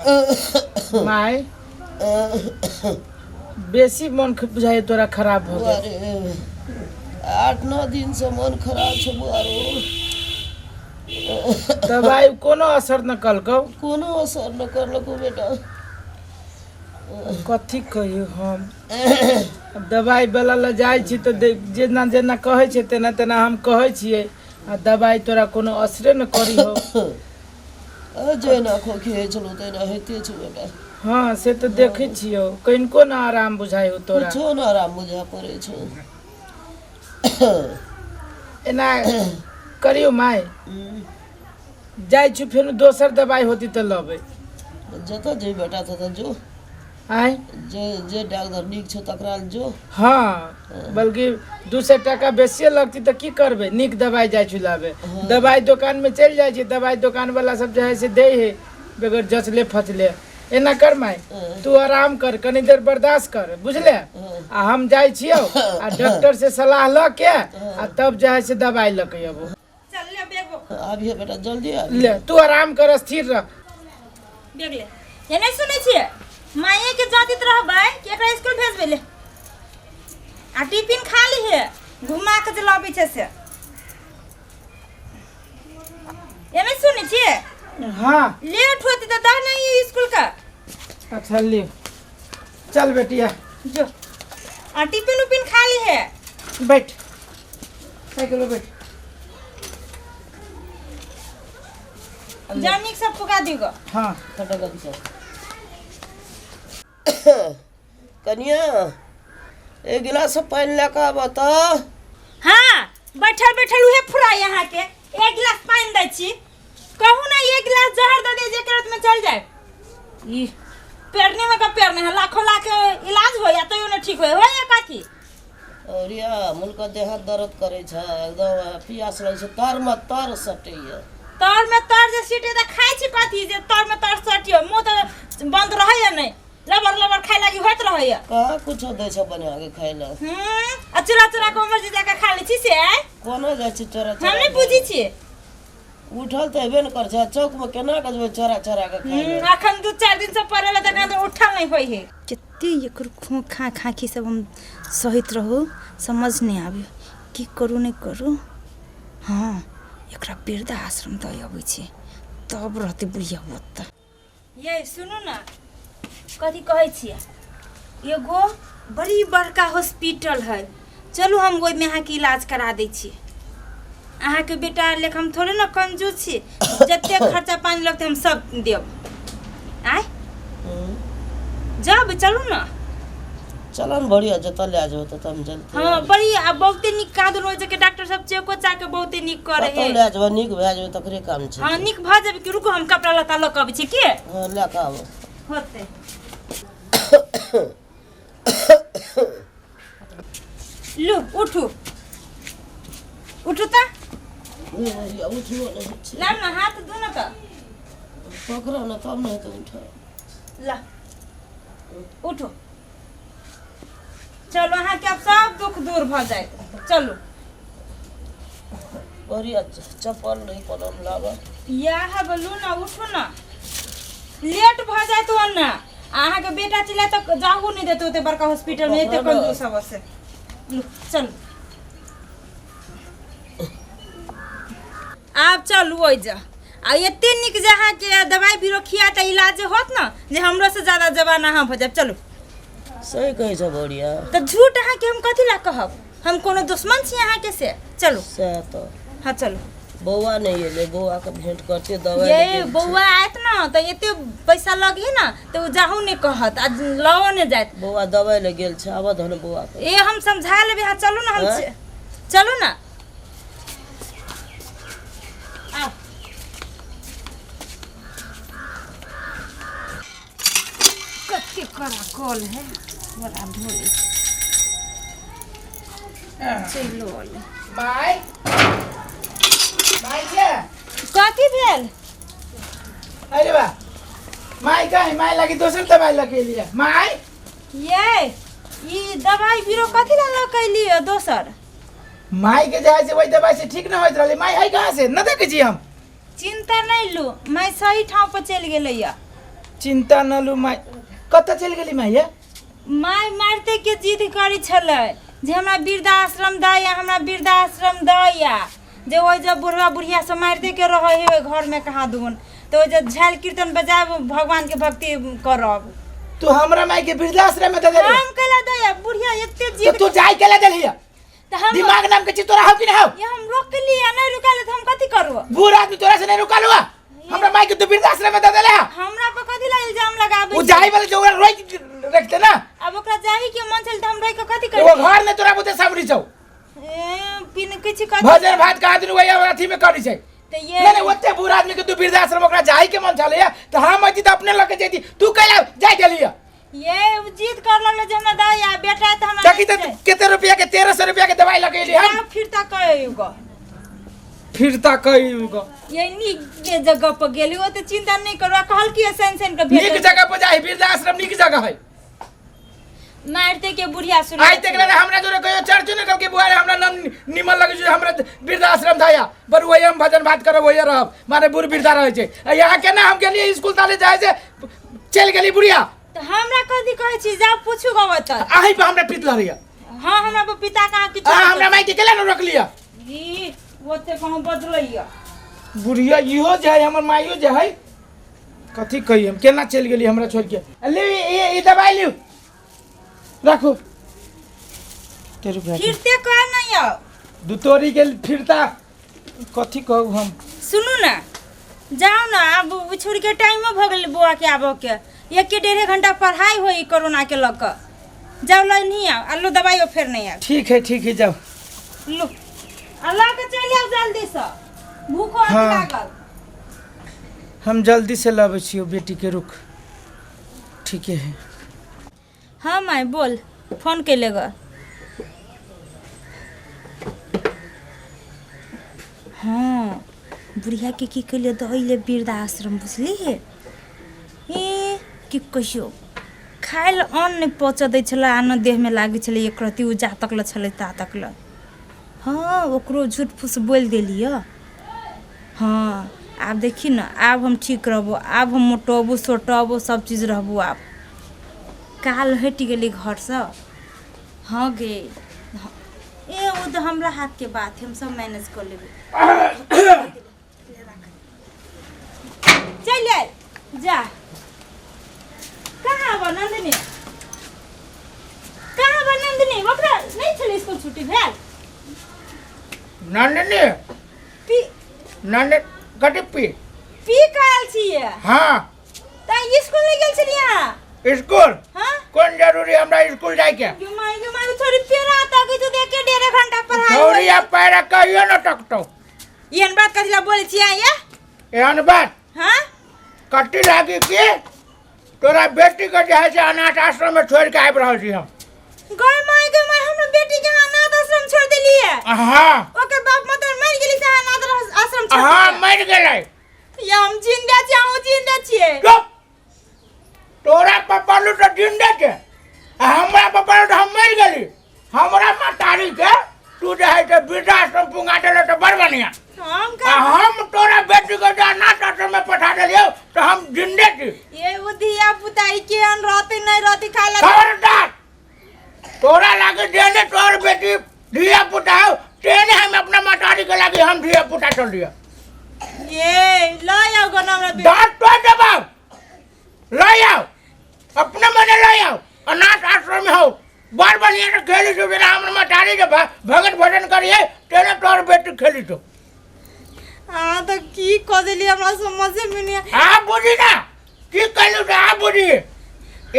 My बेसी मन बुझाए तोरा खराब हो गया। 8-9 दिन से मन खराब छे बुआरो। दवाई कोनो असर न कलको? कोनो असर न करलको बेटा। कथी कहियो हम दवाई वाला ल जाय छी त जेना जेना कहै छै तेना तेना हम कहै छियै आ दवाई तोरा कोनो असरे न करी हो। जेना खोखिए छलो तेना हेते छ बेटा। हाँ से तो देखे छियो कनिको न आराम बुझाय हो तोरा। कुछो न आराम बुझा पड़े छ। एना करियो माय जाय छु फेर दोसर दवाई होती त लबे। जत जे बेटा तत जो आय जे डॉक्टर निक छ तकरा जो। हाँ बल्कि 200 टका बेसी लगती त की करबे निक दवाई जाय छु लाबे। दवाई दुकान में चल जाय छी दवाई दुकान वाला सब जे है से दे है बगैर जचले फचले। एना कर माय तू आराम कर कनी देर बर्दाश्त कर बुझले। आ हम जाय छियो आ डॉक्टर से सलाह ल के आ तब जे है से दवाई ल के अबो। चल ले बेग आबिए बेटा जल्दी आ ले तू आराम कर स्थिर रह। बेग ले ये नहीं सुनै छियै माये के जातित रहबै कि एकरा स्कूल भेजबै ले आ टिफिन खा ली है घुमा के चलाबै छै से ये नहीं सुनै छियै। हाँ लेट होती तो दा नहीं स्कूल का। अच्छा ले चल बेटिया जो आ टिफिन उपिन खा ली है। बैठ साइकिल बैठ। जानिक सब पुका दिगो। हाँ फटाफट से कनिया एक गिलास पानी लेके आब त। हाँ बैठल बैठल उहे फुरा यहाँ के एक गिलास पानी दै छी कहू ना एक गिलास जहर दे दे जे करत में चल जाए। ई पेरने में का पेरने है लाखों लाख इलाज हो या तो यो न ठीक हो या काथी। और या मुलका देह दर्द करे छ एकदम पियास लगे छ तर में तर सटैया। तर में तर जे सीटे त खाइ छी कथी जे तर में तर सटियो मुंह त बंद रहै या नहीं लबर लबर खाइ लागि होत रहै या। कहाँ कुछ दे छ बना के खाइ ल। आ चुरा चुरा के मर्जी जाके खा लै छी से कोनो जाय छी चोरा हम नहीं बुझी छी। उठल त हेबे न कर छ चौक में केना के जब चोरा चोरा के खाइ ल। अखन 2-4 दिन से परेला त कहां उठल नहीं होई है। कितनी एकर खो खा खाकी सब हम सहित रहो समझ नहीं आवे की करू नहीं करू। हाँ एकरा वृद्धा आश्रम द आबै छै तब रहते बुढ़िया होत। ये सुनु ना कथी कहै छियै एगो बड़ी बड़का हॉस्पिटल है चलू हम ओइ में अहाँ के इलाज करा दै छी। अहाँ के बेटा लेख हम थोड़े ना कंजूस छी जते खर्चा पानी लगते हम सब देब। आय जब चलू ना चलन बढ़िया जता ले जाओ त हम चलते। हाँ बड़ी आ बहुते निक कादन होय के डॉक्टर सब चेको चा के बहुते निक करे है। ले जाओ निक भए जाओ तकरे काम छै। हां निक भ जाबे कि रुको हम कपड़ा लता ल के आबै छी के। हां ले के आबो होते लो उठू उठू ता या उठियो नहीं छै। ला ना हाथ दो ना का पकड़ा ना तब नहीं तो उठा ला उठो चलो अहाँ के अब सब दुख दूर भ जाए चलो। बढ़िया चप्पल नहीं पलम लागा यह बोलू ना उठो ना लेट भ जाए तो ना अहाँ के बेटा चला तो जाहू नहीं देते ओते बड़का हॉस्पिटल में एते कंजूस सब से। लो चल आप चलू ओइ जा आ एते निक जहाँ के दवाई बीरो खिया त इलाज होत ना जे हमरो से ज्यादा जवान अहाँ भ जाब। चलो सही कहे छ बढ़िया तो झूठ अहाँ के हम कथी ला कहब हम कोनो दुश्मन छी अहाँ के से। चलो से तो हाँ चलो बौआ नहीं ले बौआ के भेंट करते दवाई ये बौआ आयत ना तो एते पैसा लगी ना तो जाहू नहीं कहत आ लओ नहीं जात। बौआ दवाई ले गेल छ आब धन बौआ के ए हम समझा लेबे। हाँ चलो ना हम चलो ना आ कत्ते करा कॉल है बड़ा भोली चलो माय माय के कथी भेल अरे बा माय का है माय लगी दोसर दवाई लगे लिया माय ये ई दवाई बीरो कथी ला लकैली दोसर माई के जाय से वही दवाई से ठीक न होइत रहले। माई है कहाँ से न देखे छी हम। चिंता नहीं लू मैं सही ठाव पर चल गेलै या चिंता न लू माई कतऽ चलि गेली माई ये माय मारते के जिद करी छलै जे हमरा वृद्धाश्रम दया हमरा वृद्धाश्रम दया जे ओइ जब बुढ़वा बुढ़िया से मारते के रहे है घर में कहाँ दून तो ओइ जब झाल कीर्तन बजाब भगवान के भक्ति करब तू हमरा माई के वृद्धाश्रम में दे दे हम कैला दया बुढ़िया एते तो जिद तू जाई केला देलिया त हम दिमाग नाम के चीज तोरा हो कि ना हो ये हम रोक लिया नहीं रुकाले तो हम कथि करब बूढ़ आदमी तोरा से नहीं रुकाल हुआ हमरा माई के तू वृद्धाश्रम में दे देले हमरा पर कथि ला इल्जाम लगाबै वो जाई वाले जो रोई रखते ना अब ओकरा जाही के मन चल त हम रह के कथि वो करब घर में तोरा बुते सामरी छौ ए बिन किछ कथि भजन भात का आदमी वही अथी में करी छै त ये नहीं ओते बूढ़ आदमी के तू वृद्धाश्रम ओकरा जाई के मन चले तो हम अति त अपने लगे जेती तू कैला जाई गेलिया ये जिद कर लगले जे हमरा दया बेटा त हमरा जकी त केते रुपया के 1300 रुपया के दवाई लगेली हम फिर तक कहेगा फिरता कहीगो ये नीक के जगह पर गेली ओ त चिंता नहीं करवा कहल कि सैन के नीक जगह पर जाई वृद्धाश्रम नीक जगह है मारते के बुढ़िया सुन आई तक ले हमरा जोरे कहियो चर्च न कल के बुआरे हमरा नाम निमन लगे छै हमरा वृद्धाश्रम धाया बर वही हम भजन भात करब वही रहब मारे बूढ़ वृद्धा रहे छै यहाँ के ना हम गेलिए स्कूल ताले जाय से चल गेली बुढ़िया त हमरा कथि कहै छी जा पूछू गव त आही पे हमरा पित लहरिया हां हमरा पर पिता का किछ हमरा माई के केला न रोक लिया ई ओते कहूं बदलैया बुढ़िया इहो जे है हमर माइयो जे है कथि कही हम केना चल गेली हमरा छोड़ के ले ई दवाई लियो रखो तेरे बैठ फिरते कह नहीं आ दुतोरी के फिरता कथि कहू हम सुनू ना जाओ ना अब छोड़ के टाइम भ गेल बुआ के आबो के 1.5 घंटा पढ़ाई होई कोरोना के लक जाओ लो नहीं आ लो दवाई फिर नहीं आ ठीक है जाओ लो अल्लाह के चल आओ जल्दी से भूख हाँ। लागल हम जल्दी से लाबै छियो बेटी के रुक ठीक है हाँ माय बोल फोन कैलेगा हाँ बुढ़िया के की कैले दहिले वृद्धाश्रम बुझली है ए की कहियो खाइल अन्न नहीं पच दै छलै आ न देह में लागे छलै एक रति उ जा तक ल छलै ता तक ल हाँ ओकरो झूठ फूस बोल देलिए हाँ आब देखी न आब हम ठीक रहबो आब हम मोटबो सोटबो सब चीज रहबो आब काल हटि गेली घर से हाँ गे ए वो तो हमरा हाथ के बात है हम सब मैनेज कर लेबे चल जा कहाँ बा नंदिनी ओकरा नहीं छले स्कूल छुट्टी भेल नंदिनी पी नंदिनी कथि पी काल छिए हाँ ता स्कूल नहीं गेल छलिया स्कूल हाँ कौन जरूरी हमरा स्कूल जाए के यो माई थोड़ी पेरा आता कि तू देख के 1.5 घंटा पढ़ाई छौरिया पैरा कहियो न टकटौ एहन बात कथिला बोले छिया ये एहन बात हाँ कथि लागी के तोरा बेटी के जे है से अनाथ आश्रम में छोड़ के आबि रहल छी हम गई माई हमरा बेटी के अनाथ आश्रम छोड़ देलिए हाँ ओकर बाप मदर मर गेली से अनाथ आश्रम छोड़ हाँ मर गेलै या हम जिंदा छी हम जिंदा छिए चुप तोरा पप्पा लू तो जिंदा छे हमरा पप्पा लू तो हम मर गेली हमरा मातारी के तू जे है से वृद्धाश्रम पुंगा देले तो बड़ बढ़िया हम का हम तोरा बेटी के जो अनाथ आश्रम में पठा देलियो तो हम जिंदे छी ये बुधिया पुताई के अन रहते नहीं रहती खाला खबरदार तोरा लागे देने तोर बेटी धिया पुता हो तेने हम अपना मातारी के लागे हम धिया पुता चल दिया ये ला आओ गना हमरा बेटी दांत तो दबाओ ले आओ अपने मने ले आओ अनाथ आश्रम में हो बार बढ़िया से खेली तो बिना हमर मातारी के भगत भजन करिए तेने तोर बेटी खेली तो हां तो की क देली हमरा समझ में नहीं आ बुझी ना की कहलू तो आ बुझी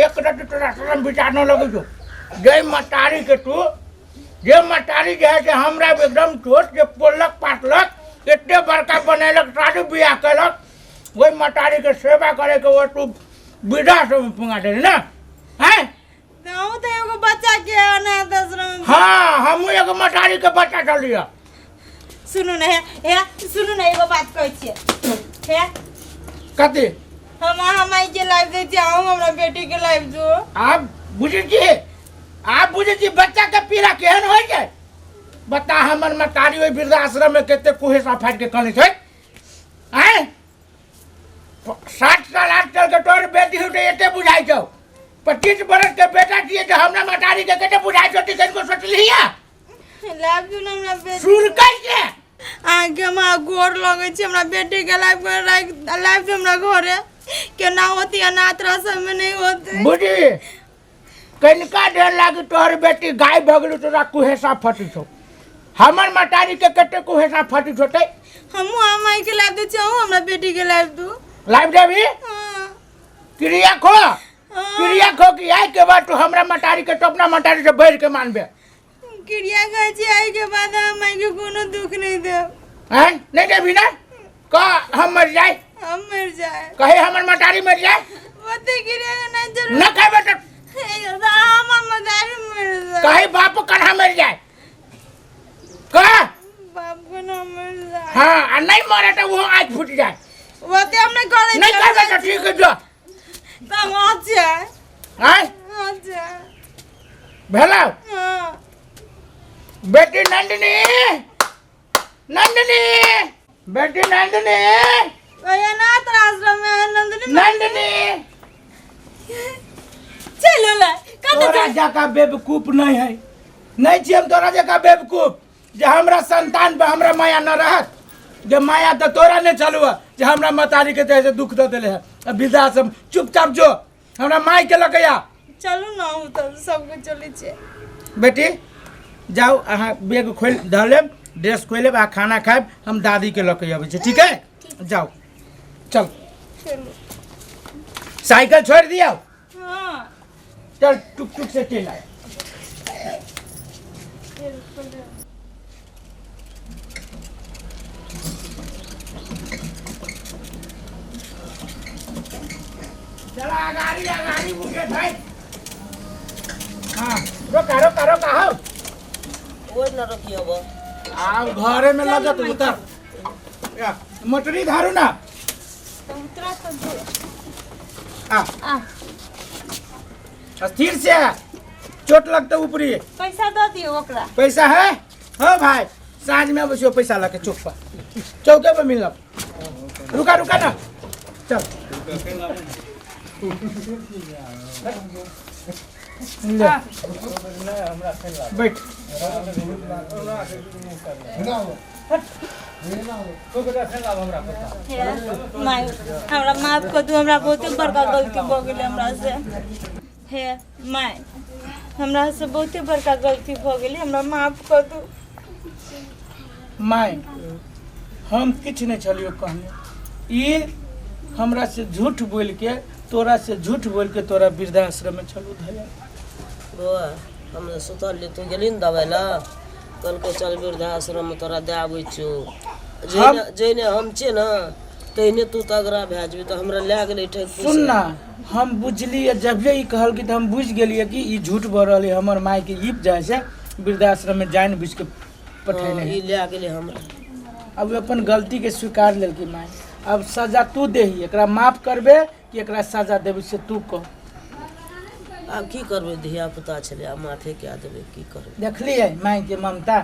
एक रति तोरा शरम विचार न लगे जो जय मातारी के तू जे मातारी जे है से हमरा एकदम छोट जे पोलक पाटलक इतने बड़का बनेलक शादी बियाह कलक वही मातारी के सेवा करे के वो तू विदा से पुंगा दे ना हैं तो एगो बच्चा के अनाथ आश्रम हाँ हम एगो मातारी के बच्चा चल लिया सुनू ना हे सुनू ना एगो बात कहै छियै हे कथी हम माई के लाइफ दे छी हमरा बेटी के लाइफ जो आप बुझे छी बच्चा के पीड़ा केहन हो जाए बता हमर मातारी ओइ वृद्धाश्रम में केते कुहेसा फाट के कने छै हैं 60 साल 8 साल के तोर तोर बेटी हो एते बुझाई छौ 25 बरस के बेटा छिए त हमरा मटारी के केते बुझाई छौ ती कनको सोचलिया लाइफ जो हमरा बेटी सुन कैसे आगे मा गोर लगे छै हमरा बेटी के लाइफ हमरा घरे के ना होती अनाथ आश्रम में नहीं होते बुझी कनिका देर लागी तोहर बेटी गाय भगलू तोरा कुहेसा फटी छौ हमर मटारी के केते कुहेसा फटी छौ तै हमहु माई के लाइफ दे चाहू हमरा बेटी के लाइफ दू लाइव देवी क्रिया खो कि आई के बाद तू हमरा मटारी के तो अपना मटारी से बैठ के मानबे क्रिया खाई छी आई के बाद हम माई के कोनो दुख नहीं दे हैं नहीं देबी ना का हम मर जाए कहे हमर मटारी मर जाए ओते क्रिया का नहीं जरूर न कहे बेटा हमर मटारी मर जाए कहे बाप कन्हा मर जाए का बाप को ना मर जाए हां आ नहीं मरे तो वो आंख फूट जाए ओते हम नहीं करे नहीं कहे बेटा ठीक है जो तब अच्छा हैं अच्छा भेला हां बेटी नंदिनी बेटी नंदिनी अनाथ आश्रम में नंदिनी चलो ला तोरा जका बेवकूफ नहीं है नहीं छी हम तोरा जका बेवकूफ जे हमरा संतान पे हमरा माया न रहत जे माया तो तोरा नहीं चलू जे हमरा मतारी के तैसे दुख दे देले है विदा से चुपचाप जो हमरा माई के लकया चलू ना हम तो सब के चले छे बेटी जाओ अहाँ बैग खोल धलेब ड्रेस खोलेब आ खाना खाएब हम दादी के लके आबै छै ठीक है जाओ चल साइकिल छोड़ दिया हां चल टुक टुक से चल आए चला गाड़ी मुझे भाई हाँ रोका हो ओइ न रखियो बा आ घरे में लगत उतर या मोटरी धारू ना उतरा तो दे आ स्थिर से चोट लगता ऊपरी पैसा दे दियो ओकरा पैसा है हो भाई सांझ में बसियो पैसा लाके चौक पर चौके पे मिलब रुका ना चल ले बैठ माय हमरा माफ कर दू हमरा बहुत बड़का गलती भ गेल हमरा से हे माय हमरा से बहुत बड़का गलती भ गेल हमरा माफ कर दू माय हम किछ नहीं छलियो कहने ई हमरा से झूठ बोल के तोरा से झूठ बोल के तोरा वृद्धाश्रम में चलू धया बौआ हम सुतल ले तू गेली न दवाई ला कल के चल वृद्धाश्रम में तोरा दे आबै छौ जेने हम छे न तहिने तू तगड़ा भए जेबी तो हमरा ले गेलै ठेक सुन ना हम बुझलिए जब ई कहल कि हम बुझ गेलिए कि ई झूठ बोल रहल है हमर माय के ईप जाय से वृद्धाश्रम में जान बुझ के पठेने ई ले गेलै हमरा अब अपन गलती के स्वीकार लेल कि माय अब सजा तू देही एकरा माफ करबे कि एकरा सजा देबे से तू कह आब की करबै धिया पुता छलै आ माथे क्या देबै की करबै देखलिए माय के ममता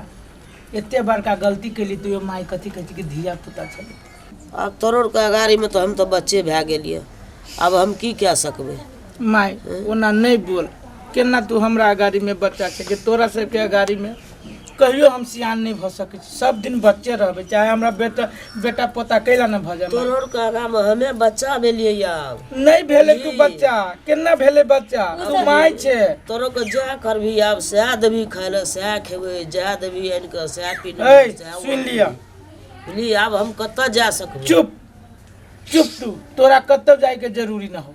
एते बड़का गलती केली तो माय कथी कहै कि धिया पुता छलै आब तोरोर के गाड़ी में तो हम तो बच्चे भए गेलिए अब हम की कए सकबै माय ओना नहीं बोल केना तू हमरा गाड़ी में बच्चा छै कि तोरा सबके गाड़ी में कहियो हम सियान नहीं भ सकै छी सब दिन बच्चे रहबे चाहे हमरा बेटा पोता कैला न भ जाए तोरोर के आगा में हमे बच्चा भेलिए यार नहीं भेले तू बच्चा केना भेले बच्चा तू माय छे तोरो के जा करबी आब सएह देबी खाय ले सएह खेबै जा देबी आनि के सएह ए पीनी सुन लिया बुझली आब हम कतऽ जा सकबै चुप तू तोरा कतौ जाए के जरूरी न हो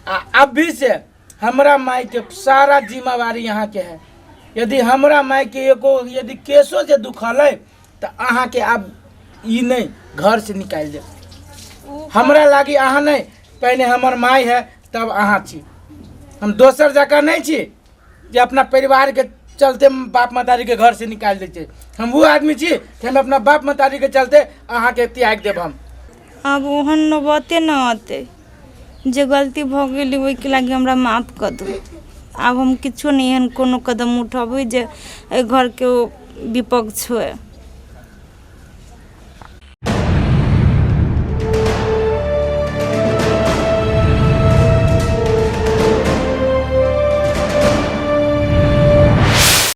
आ अभी से हमरा माय के सारा जिम्मेवारी यहाँ के है यदि हमरा माय के एको यदि केसो जे दुखल है तो अहाँ के अब ई नहीं घर से निकाल दे हमरा लागी अहाँ नहीं पहले हमर माय है तब अहाँ छी हम दोसर जगह नहीं छी जे अपना परिवार के चलते बाप मतारी के घर से निकाल दै छै हम वो आदमी छी कि हम अपना बाप मतारी के चलते अहाँ के त्याग देब हम अब ओहन नौबते न आते जे गलती भ गेली ओहि के लागी हमरा माफ कर दू अब हम किछो नहीं एहन कोनो कदम उठबै जे घर के विपक्ष हुए